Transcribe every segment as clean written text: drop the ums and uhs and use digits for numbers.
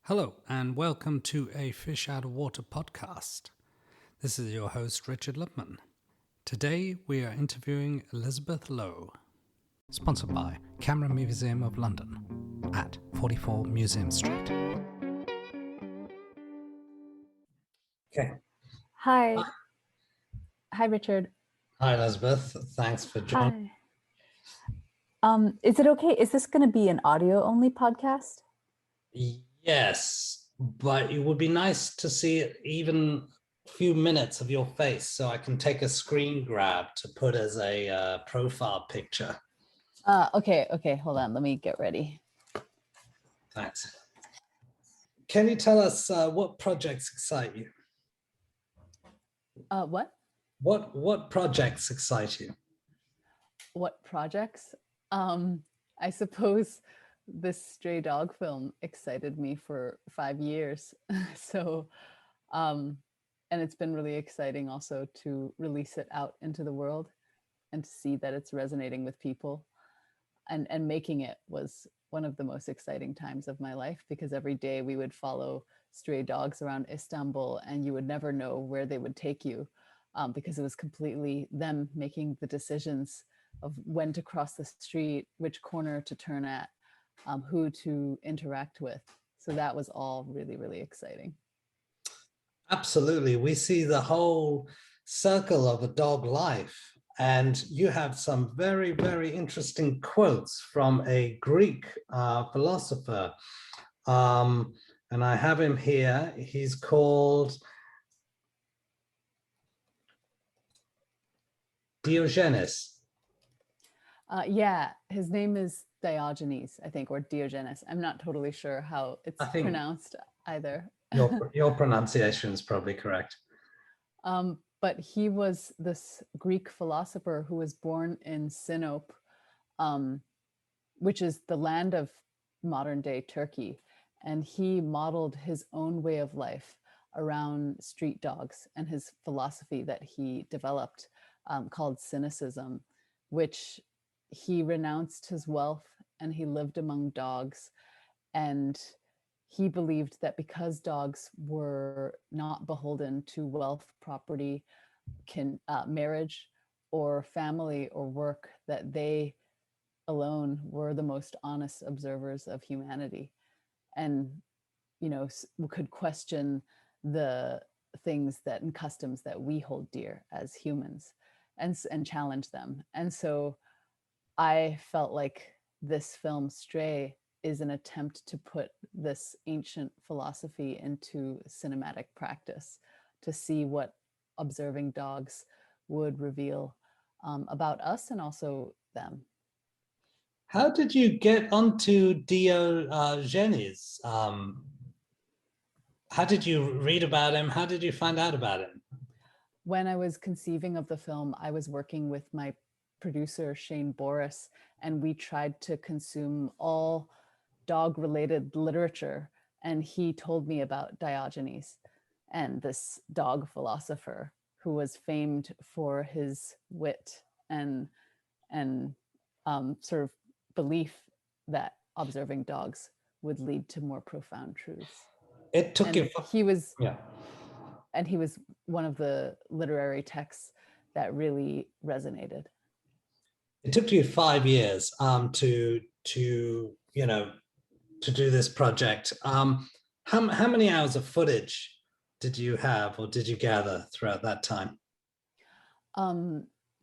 Hello, and welcome to a Fish Out of Water podcast. This is your host, Richard Lipman. Today, we are interviewing Elizabeth Lowe, sponsored by Camera Museum of London at 44 Museum Street. Okay. Hi. Hi, Richard. Hi, Elizabeth. Thanks for joining. Hi. Is it okay? Is this going to be an audio-only podcast? Yes, but it would be nice to see even a few minutes of your face so I can take a screen grab to put as a profile picture. Okay. Hold on. Let me get ready. Thanks. Can you tell us what projects excite you? What? What projects excite you? What projects? I suppose this stray dog film excited me for 5 years. And it's been really exciting also to release it out into the world and to see that it's resonating with people. And making it was one of the most exciting times of my life, because every day we would follow stray dogs around Istanbul and you would never know where they would take you, because it was completely them making the decisions of when to cross the street, which corner to turn at, who to interact with. So that was all really, really exciting. Absolutely. We see the whole circle of a dog life. And you have some very, very interesting quotes from a Greek philosopher. And I have him here. He's called Diogenes. Yeah, his name is Diogenes, I think, or Diogenes. I'm not totally sure how it's pronounced either. Your pronunciation is probably correct. But he was this Greek philosopher who was born in Sinope, which is the land of modern day Turkey. And he modeled his own way of life around street dogs and his philosophy that he developed, called cynicism, which he renounced his wealth and he lived among dogs. And he believed that because dogs were not beholden to wealth, property, marriage, or family or work, that they alone were the most honest observers of humanity, and could question the things and customs that we hold dear as humans, and challenge them. And so I felt like this film Stray is an attempt to put this ancient philosophy into cinematic practice, to see what observing dogs would reveal about us and also them. How did you get onto Diogenes? How did you read about him? How did you find out about him? When I was conceiving of the film, I was working with my producer, Shane Boris, and we tried to consume all dog-related literature. And he told me about Diogenes and this dog philosopher who was famed for his wit and sort of belief that observing dogs would lead to more profound truths. It took you. He was one of the literary texts that really resonated. It took you 5 years to do this project. How many hours of footage did you have or did you gather throughout that time?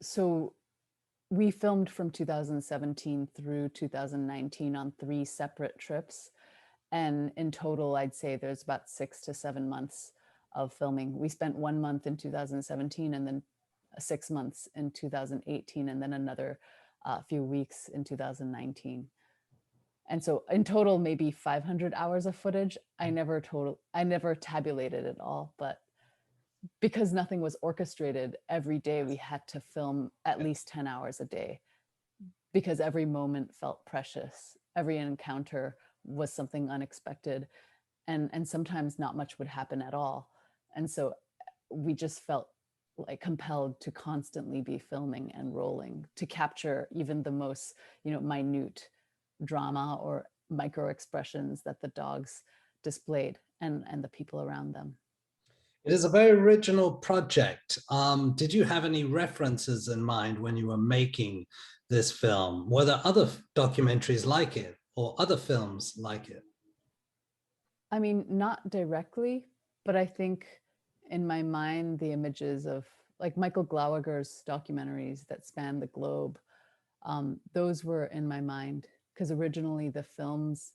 So we filmed from 2017 through 2019 on 3 separate trips. And in total, I'd say there's about 6 to 7 months of filming. We spent 1 month in 2017 and then 6 months in 2018 and then another few weeks in 2019. And so in total, maybe 500 hours of footage. I never tabulated it all, but because nothing was orchestrated, every day we had to film at least 10 hours a day, because every moment felt precious. Every encounter was something unexpected, and sometimes not much would happen at all. And so we just felt like compelled to constantly be filming and rolling to capture even the most, minute drama or micro expressions that the dogs displayed and the people around them. It is a very original project. Did you have any references in mind when you were making this film? Were there other documentaries like it or other films like it? I mean, not directly, but I think in my mind, the images of like Michael Glowager's documentaries that span the globe, those were in my mind because originally the films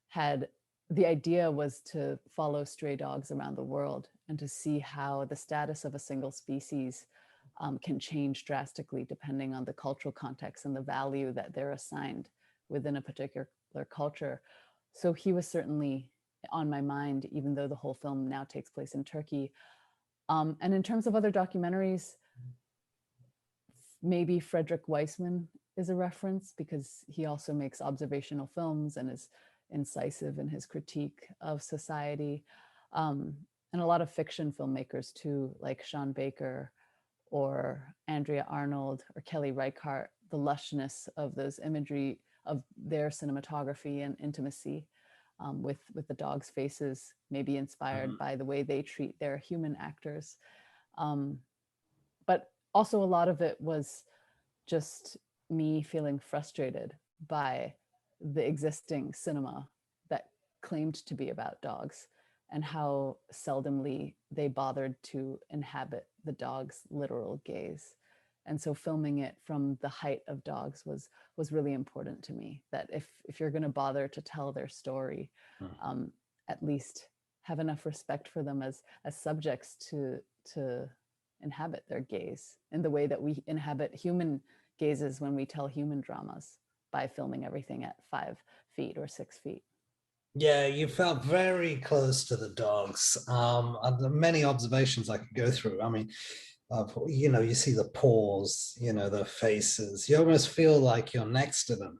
had, the idea was to follow stray dogs around the world and to see how the status of a single species can change drastically depending on the cultural context and the value that they're assigned within a particular culture. So he was certainly on my mind, even though the whole film now takes place in Turkey. And in terms of other documentaries, maybe Frederick Weissman is a reference because he also makes observational films and is incisive in his critique of society. And a lot of fiction filmmakers too, like Sean Baker or Andrea Arnold or Kelly Reichardt, the lushness of those imagery of their cinematography and intimacy with the dogs' faces, maybe inspired by the way they treat their human actors. But also a lot of it was just me feeling frustrated by the existing cinema that claimed to be about dogs and how seldomly they bothered to inhabit the dog's literal gaze. And so filming it from the height of dogs was really important to me, that if you're going to bother to tell their story, at least have enough respect for them as subjects to inhabit their gaze in the way that we inhabit human gazes when we tell human dramas by filming everything at 5 feet or 6 feet. Yeah, you felt very close to the dogs. Many observations I could go through. I mean, you see the paws, the faces. You almost feel like you're next to them.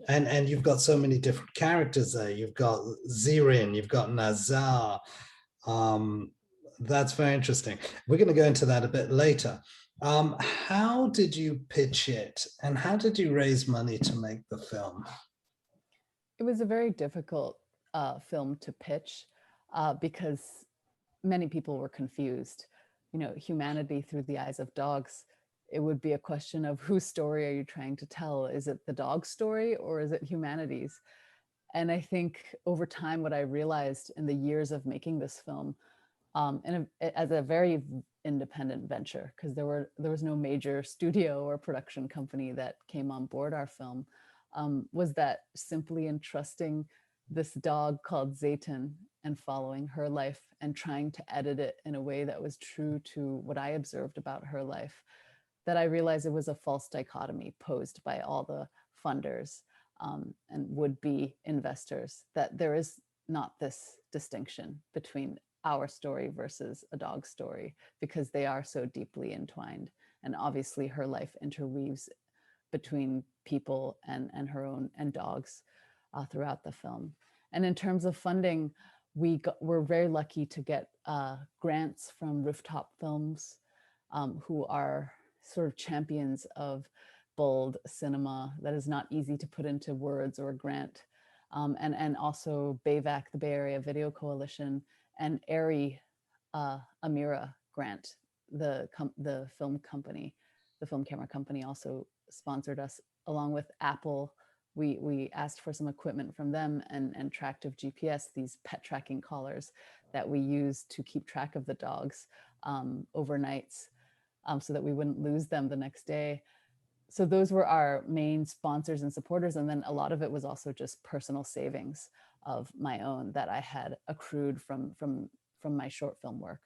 And you've got so many different characters there. You've got Zirin, you've got Nazar. That's very interesting. We're going to go into that a bit later. How did you pitch it, and how did you raise money to make the film? It was a very difficult film to pitch because many people were confused. Humanity through the eyes of dogs. It would be a question of whose story are you trying to tell? Is it the dog's story or is it humanity's? And I think over time, what I realized in the years of making this film, as a very independent venture, because there was no major studio or production company that came on board our film, was that simply entrusting this dog called Zeytin and following her life and trying to edit it in a way that was true to what I observed about her life, that I realized it was a false dichotomy posed by all the funders and would-be investors, that there is not this distinction between our story versus a dog's story because they are so deeply entwined. And obviously her life interweaves between people and her own and dogs throughout the film. And in terms of funding, we're very lucky to get grants from Rooftop Films, who are sort of champions of bold cinema that is not easy to put into words or grant. And also BAVAC, the Bay Area Video Coalition, and ARI Amira Grant, the film company, the film camera company, also sponsored us. Along with Apple, we asked for some equipment from them and Tractive GPS, these pet tracking collars that we use to keep track of the dogs overnights so that we wouldn't lose them the next day. So those were our main sponsors and supporters. And then a lot of it was also just personal savings of my own that I had accrued from my short film work.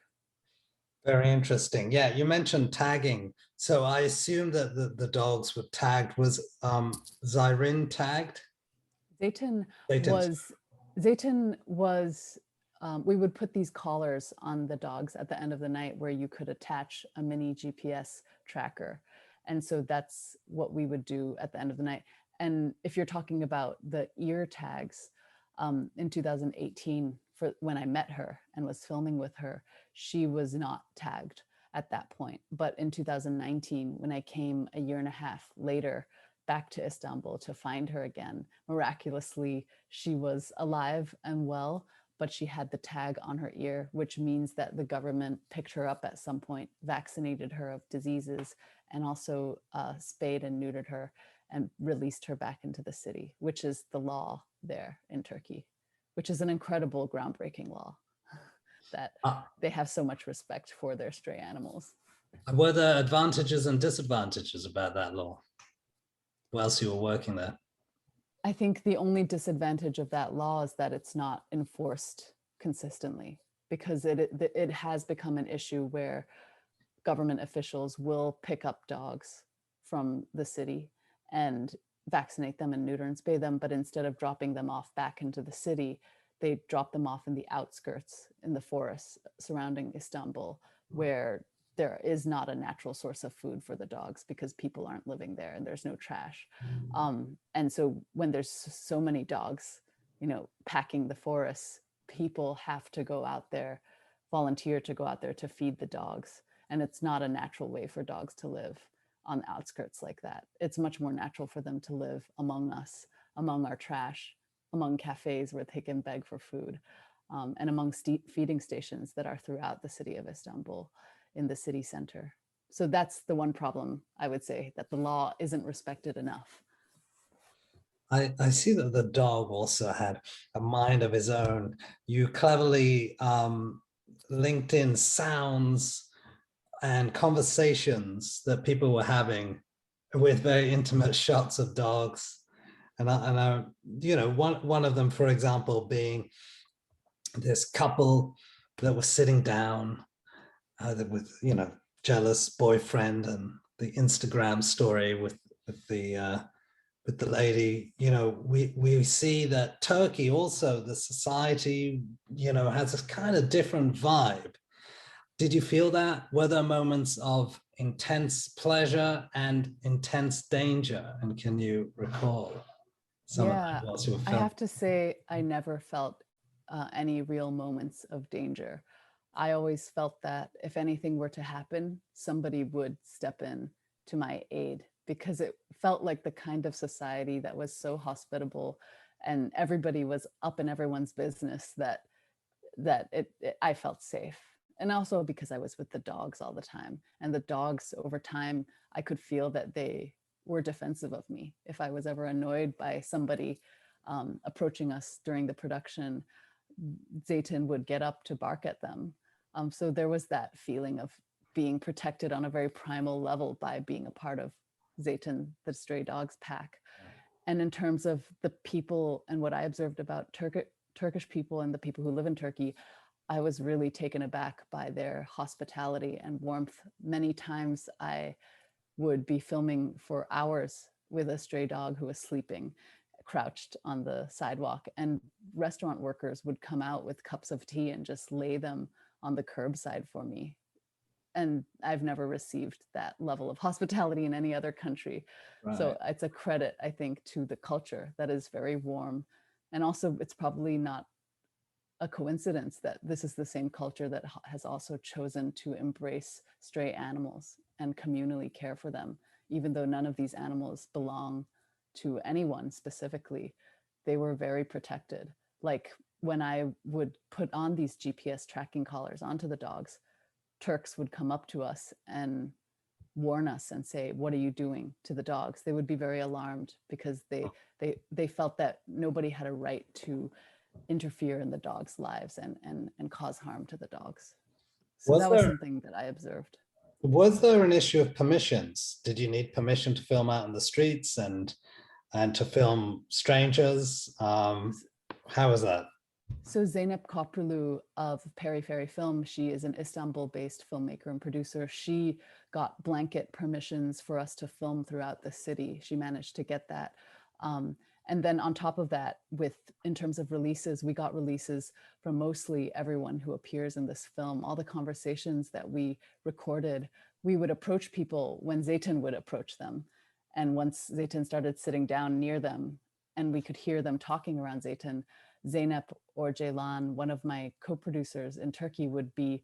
Very interesting. Yeah, you mentioned tagging. So I assume that the dogs were tagged. Was Zirin tagged? Zeytin Zeytin. was, we would put these collars on the dogs at the end of the night where you could attach a mini GPS tracker. And so that's what we would do at the end of the night. And if you're talking about the ear tags, in 2018, when I met her and was filming with her, she was not tagged at that point. But in 2019, when I came a year and a half later back to Istanbul to find her again. Miraculously, she was alive and well, but she had the tag on her ear, which means that the government picked her up at some point, vaccinated her of diseases, and also spayed and neutered her and released her back into the city, which is the law there in Turkey, which is an incredible, groundbreaking law that they have so much respect for their stray animals. Were there advantages and disadvantages about that law whilst you were working there? I think the only disadvantage of that law is that it's not enforced consistently, because it has become an issue where government officials will pick up dogs from the city and vaccinate them and neuter and spay them, but instead of dropping them off back into the city, they drop them off in the outskirts, in the forests surrounding Istanbul, where there is not a natural source of food for the dogs because people aren't living there and there's no trash. And so when there's so many dogs, packing the forests, people have to go out there, volunteer to go out there to feed the dogs. And it's not a natural way for dogs to live on the outskirts like that. It's much more natural for them to live among us, among our trash, among cafes where they can beg for food, and among feeding stations that are throughout the city of Istanbul in the city center. So that's the one problem, I would say, that the law isn't respected enough. I see that the dog also had a mind of his own. You cleverly linked in sounds and conversations that people were having with very intimate shots of dogs. And I one of them, for example, being this couple that was sitting down with, jealous boyfriend, and the Instagram story with the lady. We see that Turkey also, the society, has this kind of different vibe. Did you feel that? Were there moments of intense pleasure and intense danger? And can you recall some of that whilst you were filming? I have to say, I never felt any real moments of danger. I always felt that if anything were to happen, somebody would step in to my aid, because it felt like the kind of society that was so hospitable and everybody was up in everyone's business that I felt safe. And also because I was with the dogs all the time, and the dogs, over time, I could feel that they were defensive of me. If I was ever annoyed by somebody approaching us during the production, Zeytin would get up to bark at them. So there was that feeling of being protected on a very primal level by being a part of Zeytin, the stray dogs pack. And in terms of the people and what I observed about Turkish people and the people who live in Turkey, I was really taken aback by their hospitality and warmth. Many times I would be filming for hours with a stray dog who was sleeping, crouched on the sidewalk, and restaurant workers would come out with cups of tea and just lay them on the curbside for me. And I've never received that level of hospitality in any other country. Right. So it's a credit, I think, to the culture that is very warm. And also, it's probably not a coincidence that this is the same culture that has also chosen to embrace stray animals and communally care for them. Even though none of these animals belong to anyone specifically, they were very protected. Like when I would put on these GPS tracking collars onto the dogs, Turks would come up to us and warn us and say, "What are you doing to the dogs?" They would be very alarmed because they felt that nobody had a right to interfere in the dogs' lives and cause harm to the dogs. So that was something that I observed. Was there an issue of permissions? Did you need permission to film out in the streets and to film strangers? How was that? So Zeynep Koprulu of Peri Feri Film, she is an Istanbul-based filmmaker and producer. She got blanket permissions for us to film throughout the city. She managed to get that. And then on top of that, in terms of releases, we got releases from mostly everyone who appears in this film. All the conversations that we recorded, we would approach people when Zeytin would approach them. And once Zeytin started sitting down near them and we could hear them talking around Zeytin, Zeynep or Ceylan, one of my co-producers in Turkey, would be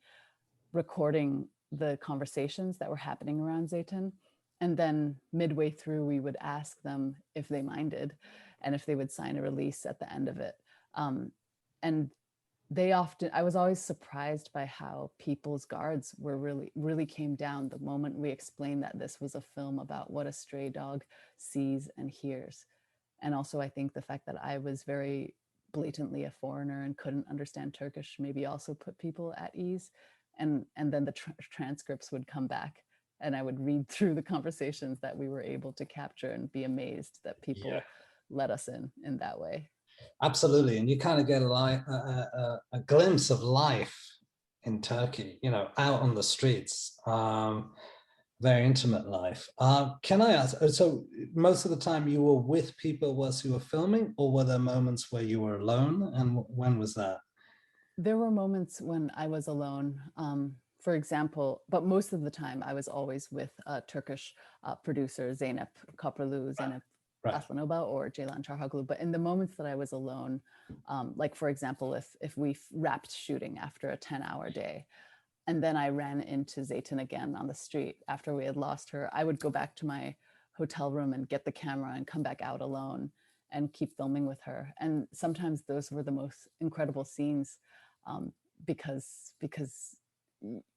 recording the conversations that were happening around Zeytin. And then midway through, we would ask them if they minded and if they would sign a release at the end of it. And they often, I was always surprised by how people's guards were really came down the moment we explained that this was a film about what a stray dog sees and hears. And also, I think the fact that I was very blatantly a foreigner and couldn't understand Turkish maybe also put people at ease. And then the transcripts would come back, and I would read through the conversations that we were able to capture and be amazed that people let us in that way. Absolutely. And you kind of get a glimpse of life in Turkey, you know, out on the streets. Very intimate life. Can I ask, so most of the time you were with people whilst you were filming, or were there moments where you were alone? And when was that? There were moments when I was alone, for example, but most of the time I was always with a Turkish producer, Zeynep Kapralu, Zeynep Aslanoba, or Ceylan Çarhaglu. But in the moments that I was alone, like for example, if we wrapped shooting after a 10-hour day, and then I ran into Zeytin again on the street after we had lost her, I would go back to my hotel room and get the camera and come back out alone and keep filming with her. And sometimes those were the most incredible scenes, because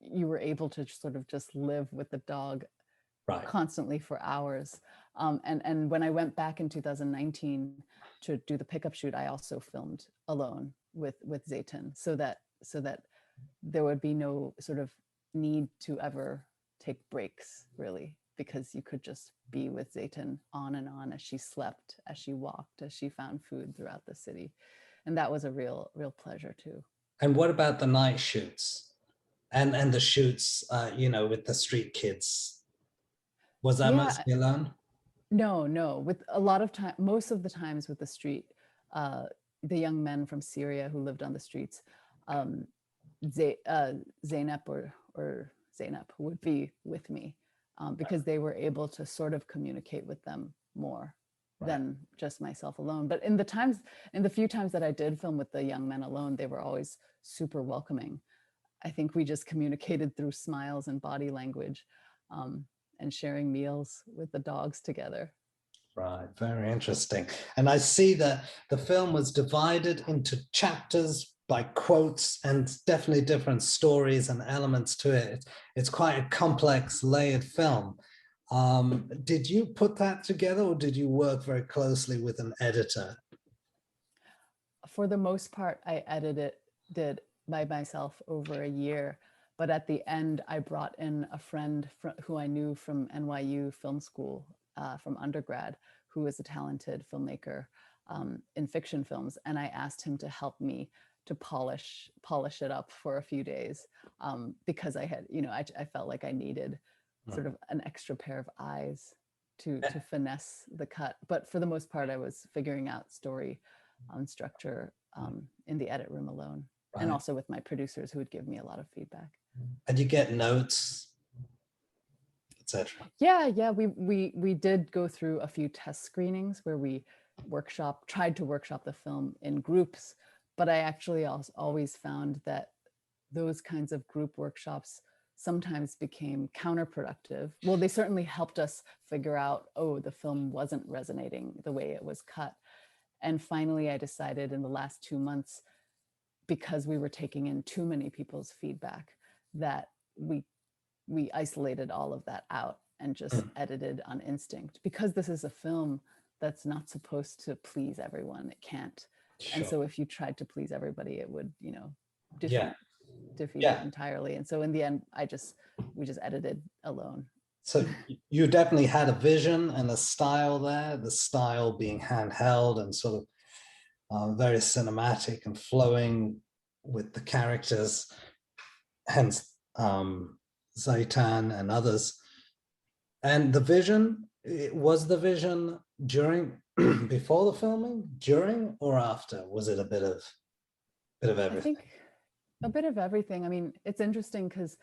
you were able to sort of just live with the dog constantly for hours. And when I went back in 2019 to do the pickup shoot, I also filmed alone with Zeytin, so that there would be no sort of need to ever take breaks, really, because you could just be with Zeytin on and on as she slept, as she walked, as she found food throughout the city. And that was a real pleasure too. And what about the night shoots and the shoots, you know, with the street kids? Was that mostly alone? No. With a lot of time, most of the times with the street, the young men from Syria who lived on the streets, Zeynep or Zeynep would be with me, because they were able to sort of communicate with them more than just myself alone. But in the few times that I did film with the young men alone, they were always super welcoming. I think we just communicated through smiles and body language, and sharing meals with the dogs together. Right, very interesting. And I see that the film was divided into chapters by quotes, and definitely different stories and elements to it. It's quite a complex, layered film. Did you put that together, or did you work very closely with an editor? For the most part, I did by myself over a year. But at the end, I brought in a friend who I knew from NYU Film School, from undergrad, who is a talented filmmaker in fiction films. And I asked him to help me to polish it up for a few days, because I had, I felt like I needed sort of an extra pair of eyes to finesse the cut. But for the most part, I was figuring out story structure in the edit room alone, and also with my producers who would give me a lot of feedback. And you get notes, etc. Yeah, we did go through a few test screenings where we tried to workshop the film in groups, but I actually always found that those kinds of group workshops sometimes became counterproductive. Well, they certainly helped us figure out, the film wasn't resonating the way it was cut. And finally, I decided in the last 2 months, because we were taking in too many people's feedback, that we isolated all of that out and just edited on instinct, because this is a film that's not supposed to please everyone. It can't. Sure. And so if you tried to please everybody, it would, defeat it entirely. And so in the end, we just edited alone. So you definitely had a vision and a style there, the style being handheld and sort of very cinematic and flowing with the characters, hence Zeytin and others. And the vision, was the vision before the filming, during, or after? Was it a bit of everything? I think a bit of everything. I mean, it's interesting because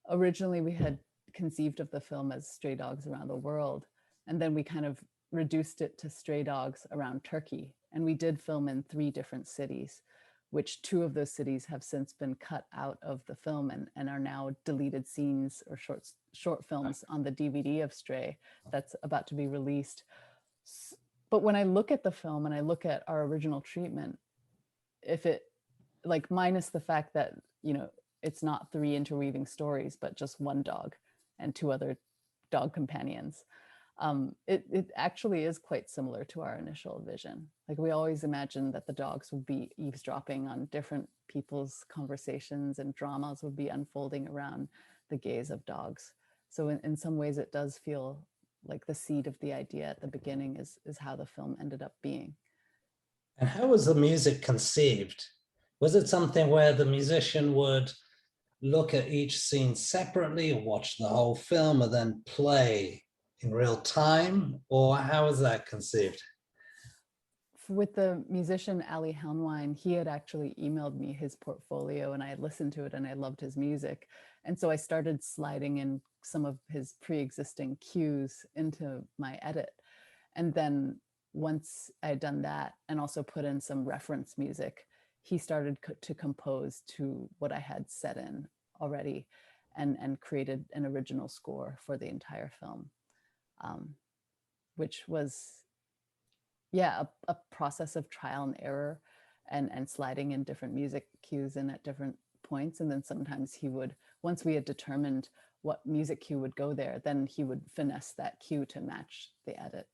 originally we had conceived of the film as stray dogs around the world, and then we kind of reduced it to stray dogs around Turkey. And we did film in 3 different cities, which 2 of those cities have since been cut out of the film and are now deleted scenes or short films on the DVD of Stray that's about to be released. But when I look at the film and I look at our original treatment, if it, like, minus the fact that, you know, it's not 3 interweaving stories, but just 1 dog and 2 other dog companions, it actually is quite similar to our initial vision. Like, we always imagined that the dogs would be eavesdropping on different people's conversations and dramas would be unfolding around the gaze of dogs. So in some ways it does feel like the seed of the idea at the beginning is how the film ended up being. And how was the music conceived? Was it something where the musician would look at each scene separately or watch the whole film and then play in real time? Or how was that conceived? With the musician Ali Helnwein, he had actually emailed me his portfolio and I had listened to it and I loved his music. And so I started sliding in some of his pre-existing cues into my edit. And then once I had done that and also put in some reference music, he started to compose to what I had set in already and created an original score for the entire film, which was, yeah, a process of trial and error and sliding in different music cues in at different points. And then sometimes he would, once we had determined what music cue would go there, then he would finesse that cue to match the edit.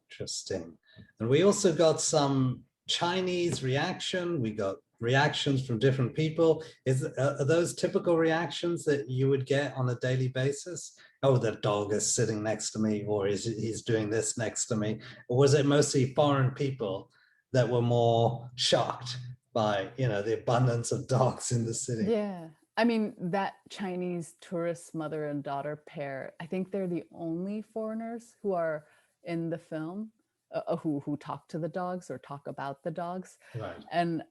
Interesting. And we also got some Chinese reaction. We got reactions from different people. Are those typical reactions that you would get on a daily basis? Oh, the dog is sitting next to me, or he's doing this next to me? Or was it mostly foreign people that were more shocked by, you know, the abundance of dogs in the city? Yeah. I mean, that Chinese tourist mother and daughter pair, I think they're the only foreigners who are in the film who talk to the dogs or talk about the dogs. Right. And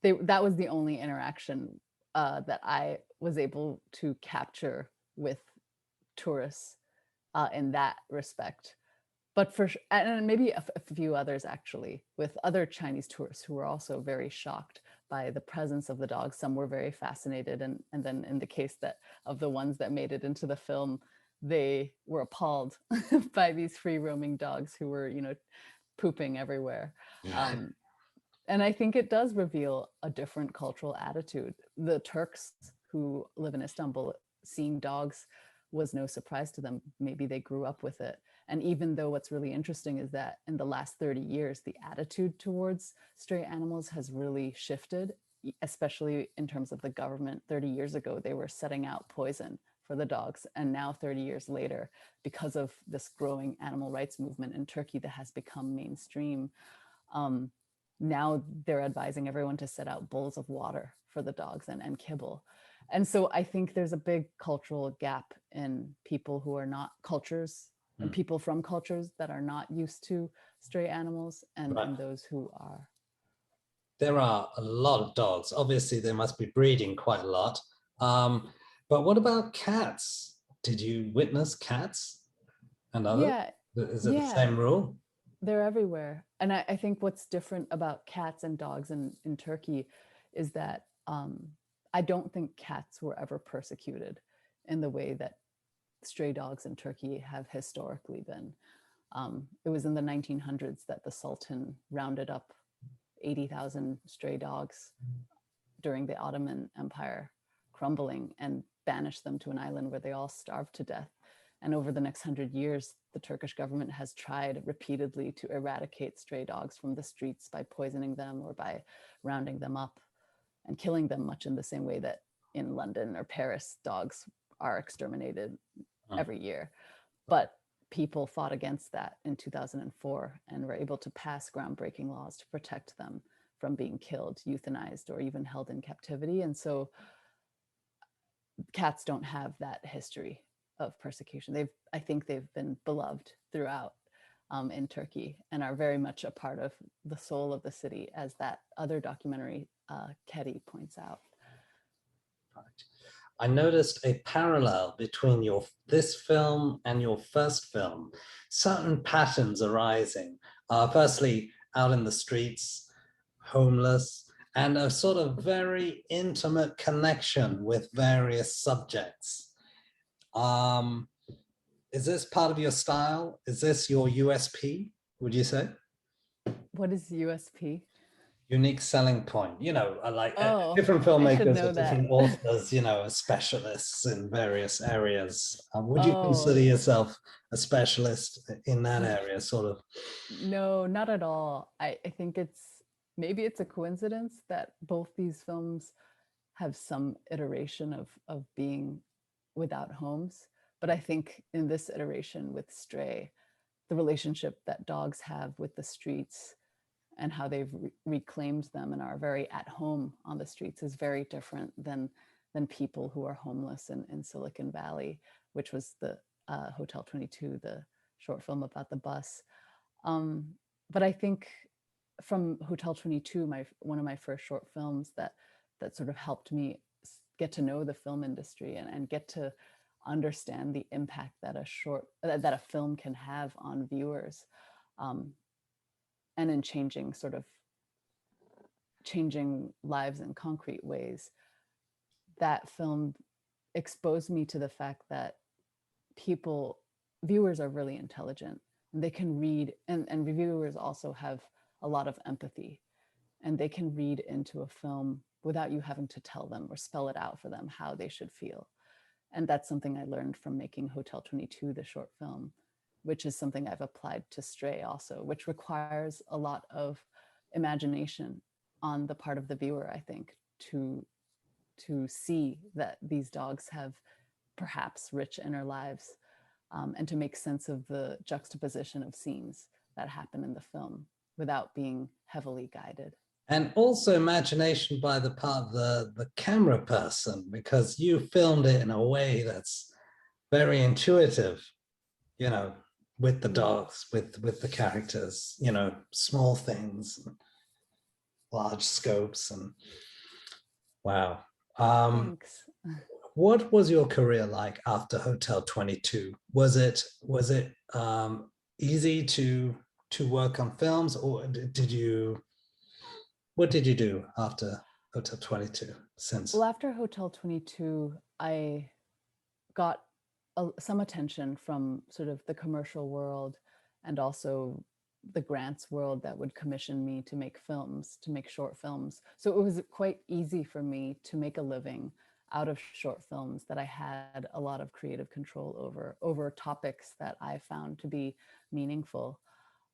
that was the only interaction that I was able to capture with tourists in that respect. But and maybe a few others actually, with other Chinese tourists who were also very shocked by the presence of the dogs. Some were very fascinated, and then in the case of the ones that made it into the film, they were appalled by these free roaming dogs who were, you know, pooping everywhere. And I think it does reveal a different cultural attitude. The Turks who live in Istanbul, seeing dogs was no surprise to them. Maybe they grew up with it. And even though what's really interesting is that in the last 30 years, the attitude towards stray animals has really shifted, especially in terms of the government. 30 years ago, they were setting out poison for the dogs. And now 30 years later, because of this growing animal rights movement in Turkey that has become mainstream, now they're advising everyone to set out bowls of water for the dogs and kibble. And so I think there's a big cultural gap in people who are not cultures, and people from cultures that are not used to stray animals and those who are. There are a lot of dogs. Obviously, they must be breeding quite a lot. But what about cats? Did you witness cats and others? Yeah. Is it the same rule? They're everywhere. And I think what's different about cats and dogs in Turkey is that I don't think cats were ever persecuted in the way that stray dogs in Turkey have historically been. It was in the 1900s that the Sultan rounded up 80,000 stray dogs during the Ottoman Empire crumbling and banished them to an island where they all starved to death. And over the next 100 years, the Turkish government has tried repeatedly to eradicate stray dogs from the streets by poisoning them or by rounding them up and killing them, much in the same way that in London or Paris, dogs are exterminated every year. But people fought against that in 2004 and were able to pass groundbreaking laws to protect them from being killed, euthanized, or even held in captivity. And so cats don't have that history of persecution. I think they've been beloved throughout in Turkey and are very much a part of the soul of the city, as that other documentary, Kedi, points out. Right. I noticed a parallel between this film and your first film. Certain patterns arising. Firstly, out in the streets, homeless, and a sort of very intimate connection with various subjects. Is this part of your style? Is this your USP, would you say? What is USP? Unique selling point. Like Oh, different I should filmmakers or know that. different authors, are specialists in various areas. Would you Oh, consider yourself a specialist in that area, sort of? no, not at all. I think maybe it's a coincidence that both these films have some iteration of being without homes. But I think in this iteration with Stray, the relationship that dogs have with the streets and how they've reclaimed them and are very at home on the streets is very different than people who are homeless in Silicon Valley, which was the Hotel 22, the short film about the bus. But I think from Hotel 22, one of my first short films that sort of helped me get to know the film industry and get to understand the impact that a film can have on viewers, and in changing lives in concrete ways. That film exposed me to the fact that viewers are really intelligent, and they can read, and reviewers also have a lot of empathy, and they can read into a film without you having to tell them or spell it out for them how they should feel. And that's something I learned from making Hotel 22, the short film, which is something I've applied to Stray also, which requires a lot of imagination on the part of the viewer, I think, to see that these dogs have perhaps rich inner lives, and to make sense of the juxtaposition of scenes that happen in the film without being heavily guided. And also imagination by the part of the camera person, because you filmed it in a way that's very intuitive, with the dogs, with the characters, small things, large scopes, and wow. Thanks. What was your career like after Hotel 22? Was it easy to work on films, or what did you do after Hotel 22 since? Well, after Hotel 22, I got some attention from sort of the commercial world and also the grants world that would commission me to make films, to make short films. So it was quite easy for me to make a living out of short films that I had a lot of creative control over topics that I found to be meaningful.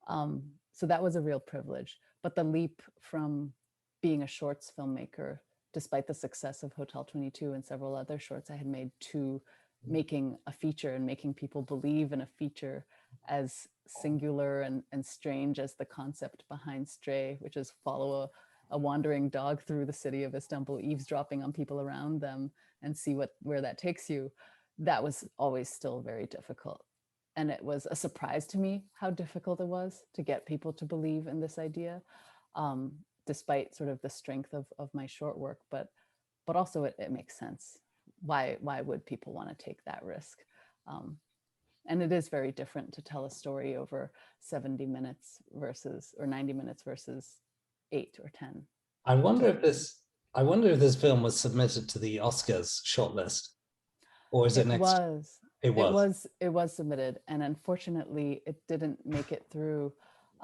So that was a real privilege. But the leap from being a shorts filmmaker, despite the success of Hotel 22 and several other shorts I had made, to making a feature and making people believe in a feature as singular and strange as the concept behind Stray, which is follow a wandering dog through the city of Istanbul, eavesdropping on people around them and see where that takes you. That was always still very difficult. And it was a surprise to me how difficult it was to get people to believe in this idea, despite sort of the strength of my short work, but also it makes sense. Why would people want to take that risk? And it is very different to tell a story over 70 minutes or 90 minutes versus 8 or 10. I wonder if this film was submitted to the Oscars shortlist, or is it next? It was submitted, and unfortunately it didn't make it through.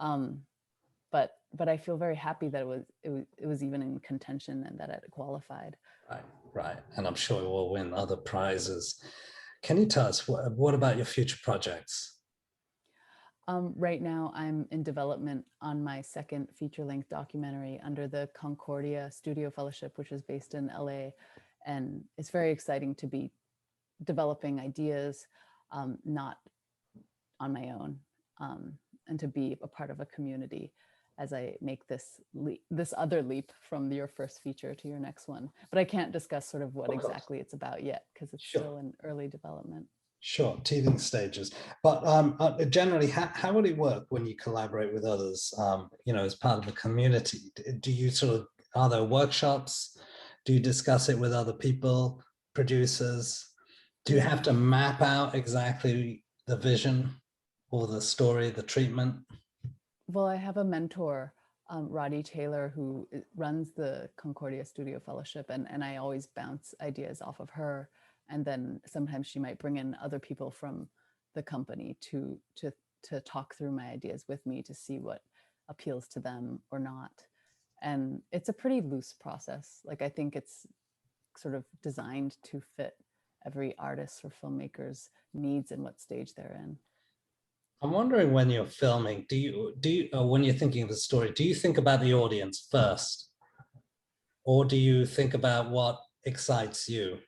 But I feel very happy that it was even in contention and that it qualified. Right. And I'm sure it will win other prizes. Can you tell us what about your future projects? Right now, I'm in development on my second feature-length documentary under the Concordia Studio Fellowship, which is based in LA. And it's very exciting to be developing ideas, not on my own, and to be a part of a community as I make this other leap from your first feature to your next one. But I can't discuss sort of what exactly it's about yet, because it's still in early development. Sure, teething stages. But generally, how would it work when you collaborate with others, as part of a community? Do you are there workshops? Do you discuss it with other people, producers? Do you have to map out exactly the vision or the story, the treatment? Well, I have a mentor Roddy Taylor, who runs the Concordia Studio Fellowship, and I always bounce ideas off of her. And then sometimes she might bring in other people from the company to talk through my ideas with me to see what appeals to them or not. And it's a pretty loose process. Like, I think it's sort of designed to fit every artist or filmmaker's needs and what stage they're in. I'm wondering, when you're filming, do you when you're thinking of the story, do you think about the audience first, or do you think about what excites you?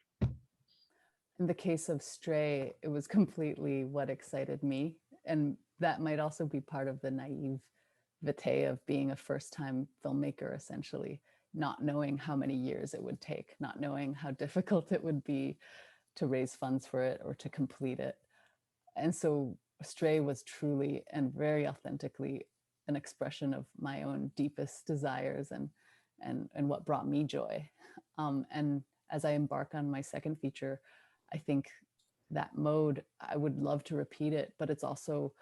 In the case of Stray, it was completely what excited me, and that might also be part of the naivete of being a first-time filmmaker, essentially, not knowing how many years it would take, not knowing how difficult it would be to raise funds for it or to complete it. And so Stray was truly and very authentically an expression of my own deepest desires and what brought me joy. And as I embark on my second feature, I think that mode, I would love to repeat it, but it's also,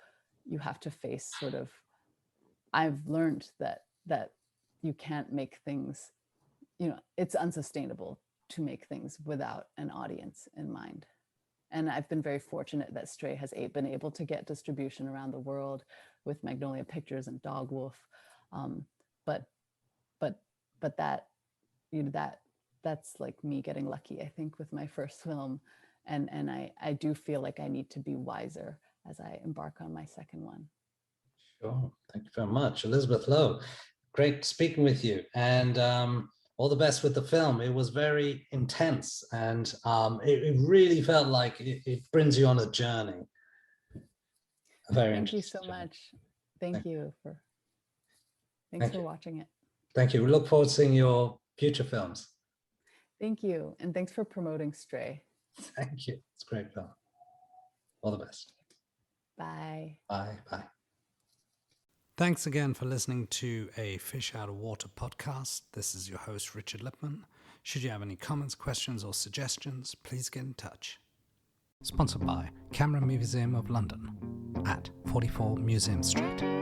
you have to face sort of, I've learned that you can't make things, it's unsustainable to make things without an audience in mind. And I've been very fortunate that Stray has been able to get distribution around the world with Magnolia Pictures and Dog Wolf. But that, that's like me getting lucky, I think, with my first film. And I do feel like I need to be wiser as I embark on my second one. Sure. Thank you very much. Elizabeth Lowe, great speaking with you. And all the best with the film. It was very intense, and it really felt like it brings you on a journey. Thank you so much. Thanks for watching it. Thank you. We look forward to seeing your future films. Thank you. And thanks for promoting Stray. Thank you. It's a great film. All the best. Bye. Bye. Bye. Thanks again for listening to a Fish Out of Water podcast. This is your host, Richard Lipman. Should you have any comments, questions, or suggestions, please get in touch. Sponsored by Camera Museum of London at 44 Museum Street.